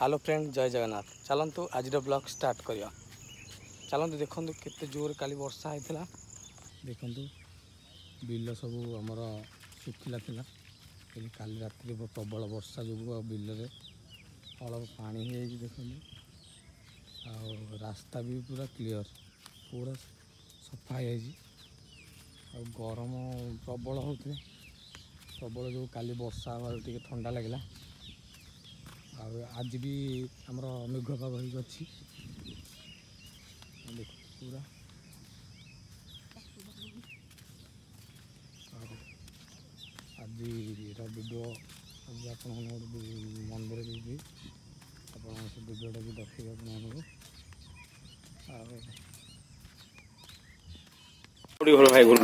Hello friend जय जगन्नाथ। चलतु आज ब्लॉग स्टार्ट करिया। चलतु देखु केते जोर काली वर्षा होता। देखु बिल सब आमर सुखिला थिला काली रात प्रबल वर्षा जो बिल में अलग पानी हो देखु रास्ता भी पूरा क्लीयर पूरा सफा हो गरम प्रबल होते प्रबल जो काली वर्षा टे ठंडा लगे आज भी आमर मेघ पाग अच्छी देख पूरा आज वीडियो आज आप मंदिर भी आप वीडियोटा भी देखिए आपको भाई बोल